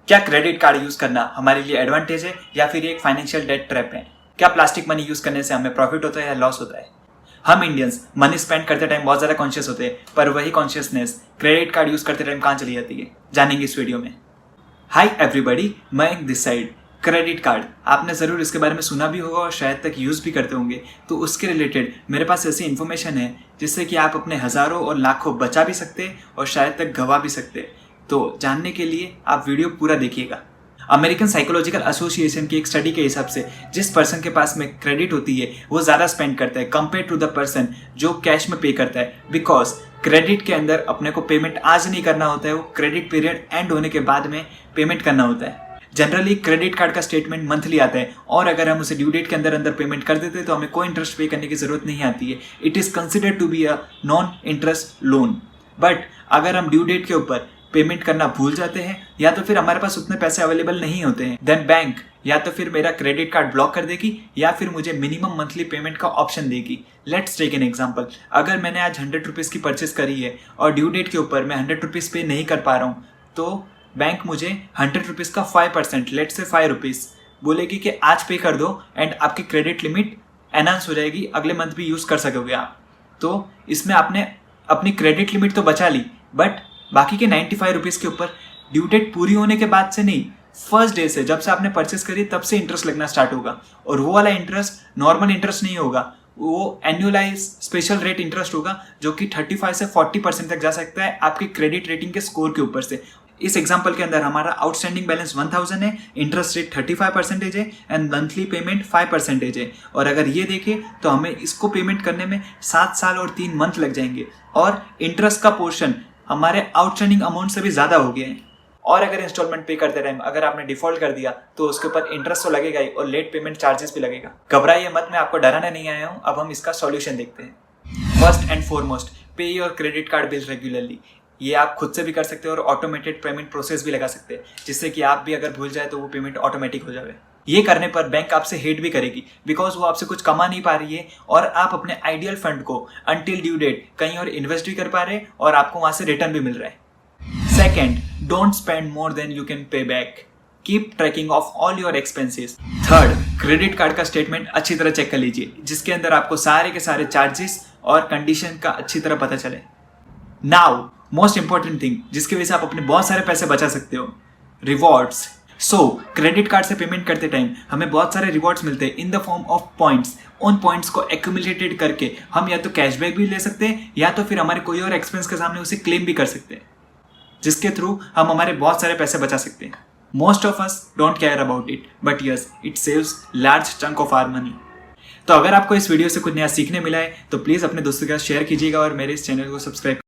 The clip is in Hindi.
क्या क्रेडिट कार्ड यूज करना हमारे लिए एडवांटेज है या फिर एक फाइनेंशियल डेट ट्रैप है? क्या प्लास्टिक मनी यूज करने से हमें प्रॉफिट होता है या लॉस होता है? हम इंडियंस मनी स्पेंड करते टाइम बहुत ज्यादा कॉन्शियस होते हैं, पर वही कॉन्शियसनेस क्रेडिट कार्ड यूज करते टाइम कहाँ चली जाती है, जानेंगे इस वीडियो में। हाय एवरीबॉडी, मैं दिस साइड। क्रेडिट कार्ड आपने ज़रूर इसके बारे में सुना भी होगा और शायद तक यूज़ भी करते होंगे। तो उसके रिलेटेड मेरे पास ऐसी इन्फॉर्मेशन है जिससे कि आप अपने हज़ारों और लाखों बचा भी सकते और शायद तक गवा भी सकते। तो जानने के लिए आप वीडियो पूरा देखिएगा। अमेरिकन साइकोलॉजिकल एसोसिएशन की एक स्टडी के हिसाब से जिस पर्सन के पास में क्रेडिट होती है वो ज़्यादा स्पेंड करता है कंपेयर टू द पर्सन जो कैश में पे करता है। बिकॉज क्रेडिट के अंदर अपने को पेमेंट आज नहीं करना होता है, वो क्रेडिट पीरियड एंड होने के बाद में पेमेंट करना होता है। जनरली क्रेडिट कार्ड का स्टेटमेंट मंथली आता है और अगर हम उसे ड्यू डेट के अंदर अंदर पेमेंट कर देते हैं तो हमें कोई इंटरेस्ट पे करने की जरूरत नहीं आती है। It is considered to be a non interest loan. But अगर हम ड्यू डेट के ऊपर पेमेंट करना भूल जाते हैं या तो फिर हमारे पास उतने पैसे अवेलेबल नहीं होते हैं, देन बैंक या तो फिर मेरा क्रेडिट कार्ड ब्लॉक कर देगी या फिर मुझे मिनिमम मंथली पेमेंट का ऑप्शन देगी। Let's take an example. अगर मैंने आज 100 रुपीज़ की परचेस करी है और ड्यू डेट के ऊपर मैं 100 रुपीज़ पे नहीं कर पा रहा हूँ, तो बैंक मुझे 100 रुपीज़ का 5%, लेट से 5 रुपीज़ बोलेगी कि आज पे कर दो एंड आपकी क्रेडिट लिमिट एनहांस हो जाएगी, अगले मंथ भी यूज़ कर सकोगे आप। तो इसमें आपने अपनी क्रेडिट लिमिट तो बचा ली, बट बाकी के 95 रुपीज़ के ऊपर ड्यू डेट पूरी होने के बाद से नहीं, फर्स्ट डे से जब से आपने परचेस करी तब से इंटरेस्ट लगना स्टार्ट होगा। और वो वाला इंटरेस्ट नॉर्मल इंटरेस्ट नहीं होगा, वो एनुअलाइज स्पेशल रेट इंटरेस्ट होगा जो कि 35 से 40% तक जा सकता है आपकी क्रेडिट रेटिंग के स्कोर के ऊपर से। इस एग्जाम्पल के अंदर हमारा आउटस्टैंडिंग बैलेंस 1000 है, इंटरेस्ट रेट 35% है एंड मंथली पेमेंट 5% है। और अगर ये देखें तो हमें इसको पेमेंट करने में 7 साल और 3 मंथ लग जाएंगे और इंटरेस्ट का पोर्शन हमारे आउटस्टैंडिंग अमाउंट से भी ज़्यादा हो गया है। और अगर इंस्टॉलमेंट पे करते टाइम अगर आपने डिफॉल्ट कर दिया तो उसके ऊपर इंटरेस्ट तो लगेगा ही और लेट पेमेंट चार्जेस भी लगेगा। घबराइए मत, मैं आपको डराने नहीं आया हूँ। अब हम इसका सॉल्यूशन देखते हैं। फर्स्ट एंड फॉरमोस्ट, पे your credit card bill regularly. ये आप खुद से भी कर सकते हो और ऑटोमेटेड पेमेंट प्रोसेस भी लगा सकते हैं, जिससे कि आप भी अगर भूल जाए तो वो पेमेंट ऑटोमेटिक हो जाए। ये करने पर बैंक आपसे हेट भी करेगी बिकॉज वो आपसे कुछ कमा नहीं पा रही है और आप अपने आइडियल फंड को अंटिल ड्यू डेट कहीं और इन्वेस्ट भी कर पा रहे हैं और आपको वहां से रिटर्न भी मिल रहा है। Second, don't spend more than you can pay back. Keep tracking of all your expenses. Third, credit card का स्टेटमेंट अच्छी तरह चेक कर लीजिए जिसके अंदर आपको सारे के सारे चार्जेस और कंडीशन का अच्छी तरह पता चले। नाउ मोस्ट इंपॉर्टेंट थिंग जिसकी वजह से आप अपने बहुत सारे पैसे बचा सकते हो, रिवॉर्ड्स। क्रेडिट कार्ड से पेमेंट करते टाइम हमें बहुत सारे रिवॉर्ड्स मिलते हैं in the form of points. उन पॉइंट्स को एक्यूमुलेटेड करके हम या तो कैशबैक भी ले सकते हैं या तो फिर हमारे कोई और एक्सपेंस के सामने उसे क्लेम भी कर सकते हैं, जिसके थ्रू हम हमारे बहुत सारे पैसे बचा सकते हैं। Most of us don't care about it, but yes, it saves large chunk of our money. तो अगर आपको इस वीडियो से कुछ नया सीखने मिला है तो प्लीज़ अपने दोस्तों के साथ शेयर कीजिएगा और मेरे इस चैनल को सब्सक्राइब